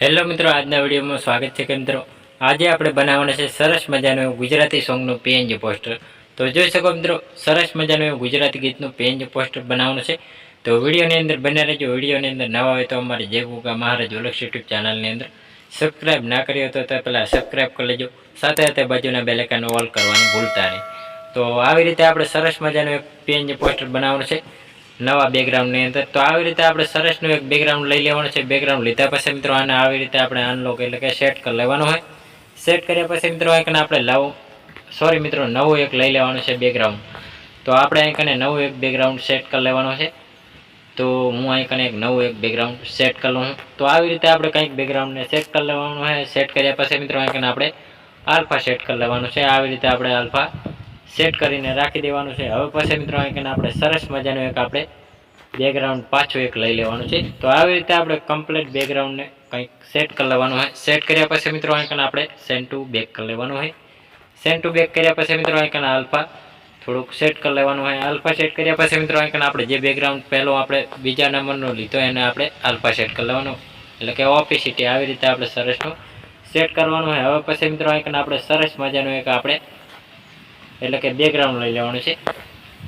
Hello મિત્રો, આજના વિડીયોમાં સ્વાગત છે કે મિત્રો આજે આપણે બનાવવાના છે સરસ મજાનું એવું ગુજરાતી સોંગનું પીએનજી પોસ્ટર। તો જોઈ શકો મિત્રો, સરસ મજાનું એવું ગુજરાતી ગીતનું પીએનજી પોસ્ટર બનાવવાનું છે। તો વિડીયોની અંદર બને રહેજો। વિડીયોની અંદર નવા હોય તો અમારી જય ગુગા મહારાજ ઓલક્ષ યુટ્યુબ ચેનલની અંદર સબસ્ક્રાઈબ ના કરી હોય તો પહેલાં સબસ્ક્રાઈબ કરી લેજો, સાથે સાથે બાજુના બેલ આઇકન ઓલ કરવાનું ભૂલતા નહીં। તો આવી રીતે આપણે સરસ મજાનું એક પીએનજી પોસ્ટર બનાવવાનું છે નવા બેકગ્રાઉન્ડની અંદર। તો આવી રીતે આપણે સરસનું એક બેકગ્રાઉન્ડ લઈ લેવાનું છે। બેકગ્રાઉન્ડ લીધા પછી મિત્રો આને આવી રીતે આપણે અનલોક એટલે કે સેટ કરી લેવાનું હોય। સેટ કર્યા પછી મિત્રો અહીં આપણે નવું એક લઈ લેવાનું છે બેકગ્રાઉન્ડ। તો આપણે અહીં નવું એક બેકગ્રાઉન્ડ સેટ કરી લેવાનું છે। તો હું અહીં એક નવું એક બેકગ્રાઉન્ડ સેટ કરી લઉં। તો આવી રીતે આપણે કંઈક બેકગ્રાઉન્ડને સેટ કરી લેવાનું હોય। સેટ કર્યા પછી મિત્રો અહીં આપણે આલ્ફા સેટ કરી લેવાનું છે। આવી રીતે આપણે આલ્ફા સેટ કરીને રાખી દેવાનું છે। હવે પછી મિત્રો અહીં આપણે સરસ મજાનું એક આપણે બેકગ્રાઉન્ડ પાછું એક લઈ લેવાનું છે। તો આવી રીતે આપણે કમ્પ્લીટ બેકગ્રાઉન્ડને કંઈક સેટ કરી લેવાનું હોય। સેટ કર્યા પછી મિત્રો અહીં આપણે સેન્ડ ટુ બેક કરી લેવાનું હોય। સેન્ડ ટુ બેક કર્યા પછી મિત્રો અહીં આલ્ફા થોડુંક સેટ કરી લેવાનું હોય। આલ્ફા સેટ કર્યા પછી મિત્રો અહીં આપણે જે બેકગ્રાઉન્ડ પહેલો આપણે બીજા નંબરનો લીધો એને આપણે આલ્ફા સેટ કરી લેવાનું, એટલે કે ઓપેસિટી આવી રીતે આપણે સરસનું સેટ કરવાનું હોય। હવે પછી મિત્રો અહીં આપણે સરસ મજાનું એક આપણે એટલે કે બેકગ્રાઉન્ડ લઈ લેવાનું છે।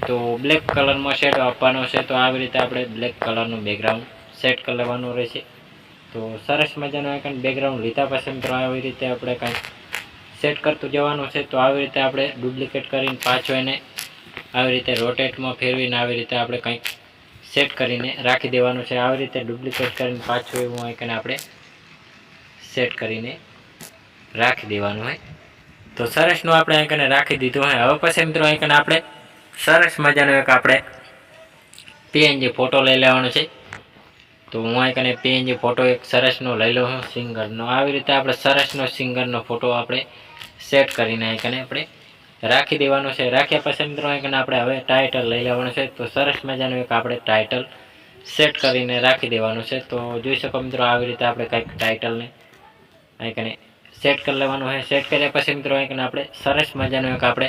તો બ્લેક કલરમાં શેડો આપવાનો છે। તો આવી રીતે આપણે બ્લેક કલરનું બેકગ્રાઉન્ડ સેટ કરી લેવાનું રહેશે। તો સરસ મજાનું એક બેકગ્રાઉન્ડ લીધા પછી મિત્રો આવી રીતે આપણે કંઈક સેટ કરતું જવાનું છે। તો આવી રીતે આપણે ડુપ્લિકેટ કરીને પાછો એને આવી રીતે રોટેટમાં ફેરવીને આવી રીતે આપણે કંઈક સેટ કરીને રાખી દેવાનું છે। આવી રીતે ડુપ્લિકેટ કરીને પાછું એવું આપણે સેટ કરીને રાખી દેવાનું હોય। તો સરસનું આપણે અહીં રાખી દીધું હોય। હવે પછી મિત્રો અહીં આપણે સરસ મજાનો એક આપણે પીએનજી ફોટો લઈ લેવાનો છે। તો હું અહીં પીએનજી ફોટો એક સરસનો લઈ લઉં છું સિંગરનો। આવી રીતે આપણે સરસનો સિંગરનો ફોટો આપણે સેટ કરીને અહીં આપણે રાખી દેવાનો છે। રાખ્યા પછી મિત્રો અહીં આપણે હવે ટાઇટલ લઈ લેવાનું છે। તો સરસ મજાનું એક આપણે ટાઇટલ સેટ કરીને રાખી દેવાનું છે। તો જોઈ શકો મિત્રો આવી રીતે આપણે કંઈક ટાઇટલને અહીં સેટ કરી લેવાનું હોય। સેટ કર્યા પછી મિત્રો અહીં આપણે સરસ મજાનો એક આપણે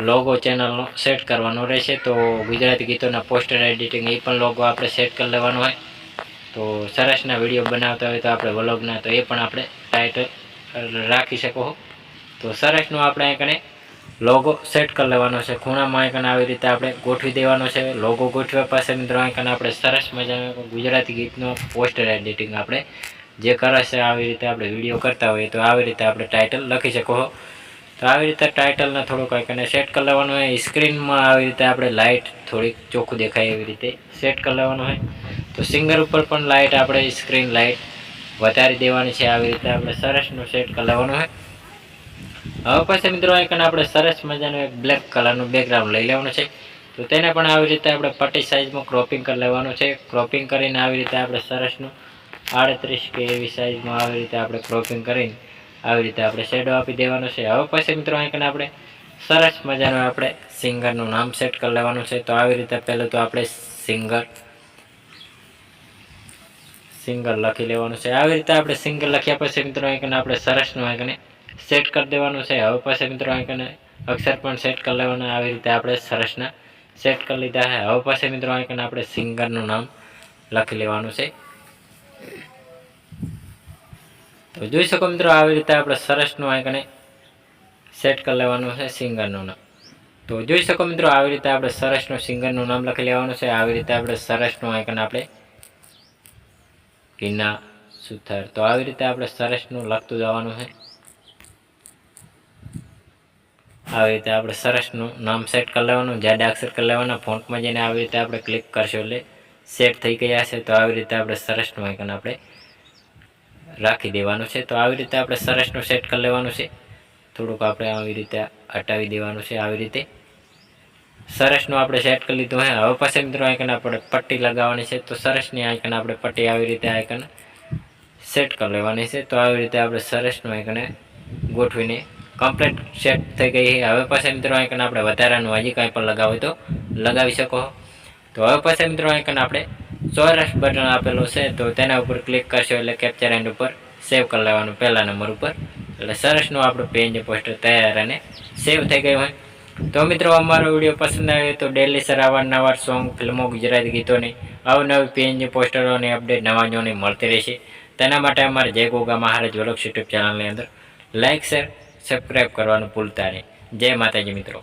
લોગો ચેનલનો સેટ કરવાનો રહેશે। તો ગુજરાતી ગીતોના પોસ્ટર એડિટિંગ એ પણ લોગો આપણે સેટ કરી લેવાનો હોય। તો સરસના વિડીયો બનાવતા હોય તો આપણે વ્લોગના, તો એ પણ આપણે ટાઇટલ રાખી શકો। તો સરસનું આપણે અહીં લોગો સેટ કરી લેવાનો છે। ખૂણામાં અહીં આવી રીતે આપણે ગોઠવી દેવાનો છે। લોગો ગોઠવ્યા પાસે મિત્રો અહીં આપણે સરસ મજાનું ગુજરાતી ગીતનો પોસ્ટર એડિટિંગ આપણે જે કરે છે આવી રીતે આપણે વિડીયો કરતા હોઈએ તો આવી રીતે આપણે ટાઇટલ લખી શકો। તો આવી રીતે ટાઇટલને થોડુંક અહીં સેટ કરી લેવાનું હોય। સ્ક્રીનમાં આવી રીતે આપણે લાઇટ થોડીક ચોખ્ખું દેખાય એવી રીતે સેટ કરી લેવાનું હોય। તો સિંગર ઉપર પણ લાઇટ આપણે સ્ક્રીન લાઇટ વધારી દેવાની છે। આવી રીતે આપણે સરસનું સેટ કરી લેવાનું હોય। હવે પછી મિત્રો અહીં આપણે સરસ મજાનું એક બ્લેક કલરનું બેકગ્રાઉન્ડ લઈ લેવાનું છે। તો તેને પણ આવી રીતે આપણે પટ્ટી સાઇઝમાં ક્રોપિંગ કરી લેવાનું છે। ક્રોપિંગ કરીને આવી રીતે આપણે સરસનું 38 કે એવી સાઇઝમાં આવી રીતે આપણે ક્રોપિંગ કરીને આવી રીતે આપણે શેડો આપી દેવાનો છે। હવે પછી મિત્રો અહીં આપણે સરસ મજાનું આપણે સિંગરનું નામ સેટ કરી લેવાનું છે। તો આવી રીતે પહેલું તો આપણે સિંગર લખી લેવાનું છે। આવી રીતે આપણે સિંગર લખ્યા પછી મિત્રો અહીં આપણે સરસનું અહીં સેટ કરી દેવાનું છે। હવે પછી મિત્રો અહીં અક્ષર પણ સેટ કરી લેવાના। આવી રીતે આપણે સરસના સેટ કરી લીધા છે। હવે પછી મિત્રો અહીં આપણે સિંગરનું નામ લખી લેવાનું છે। તો જોઈ શકો મિત્રો આવી રીતે આપણે સરસનું અહીં સેટ કરી લેવાનું છે સિંગરનું નામ। તો જોઈ શકો મિત્રો આવી રીતે આપણે સરસનું સિંગરનું નામ લખી લેવાનું છે। આવી રીતે આપણે સરસનું અહીં આપણે હિના સુથાર, તો આવી રીતે આપણે સરસનું લખતું જવાનું છે। આવી રીતે આપણે સરસનું નામ સેટ કરી લેવાનું, જાડા અક્ષર કરી લેવાના। ફોન્ટમાં જઈને આવી રીતે આપણે ક્લિક કરશો એટલે સેટ થઈ ગયા છે। તો આવી રીતે આપણે સરસનું આઇકન આપણે રાખી દેવાનું છે। તો આવી રીતે આપણે સરસનું સેટ કરી લેવાનું છે। થોડુંક આપણે આવી રીતે હટાવી દેવાનું છે। આવી રીતે સરસનું આપણે સેટ કરી લીધું હે। હવે પછી મિત્રો આઇકન આપણે પટ્ટી લગાવવાની છે। તો સરસની આઇકન આપણે પટ્ટી આવી રીતે આઇકન સેટ કરી લેવાની છે। તો આવી રીતે આપણે સરસનું આઇકન ગોઠવીને કમ્પ્લીટ સેટ થઈ ગઈ છે। હવે પછી મિત્રો આઇકન આપણે વધારાનું હજી કાંઈ પણ લગાવો તો લગાવી શકો। તો હવે પછી મિત્રો આઇકન આપણે ચોરસ બટન આપેલું છે। તો તેના ઉપર ક્લિક કરશો એટલે કેપ્ચર એન્ડ ઉપર સેવ કરી લેવાનું પહેલા નંબર ઉપર, એટલે સરસનું આપણું પીએનજી પોસ્ટર તૈયાર અને સેવ થઈ ગયું હોય। તો મિત્રો અમારો વિડીયો પસંદ આવે તો ડેલી સર અવારનવાર સોંગ, ફિલ્મો, ગુજરાતી ગીતોની અવનવી પીએનજી પોસ્ટરોની અપડેટ નવા જોવાની મળતી રહેશે। તેના માટે અમારે જય ગોગા મહારાજ વ્લોગ્સ યુટ્યુબ ચેનલની અંદર લાઇક શેર સબસ્ક્રાઈબ કરવાનું ભૂલતા નહીં. જય માતાજી મિત્રો.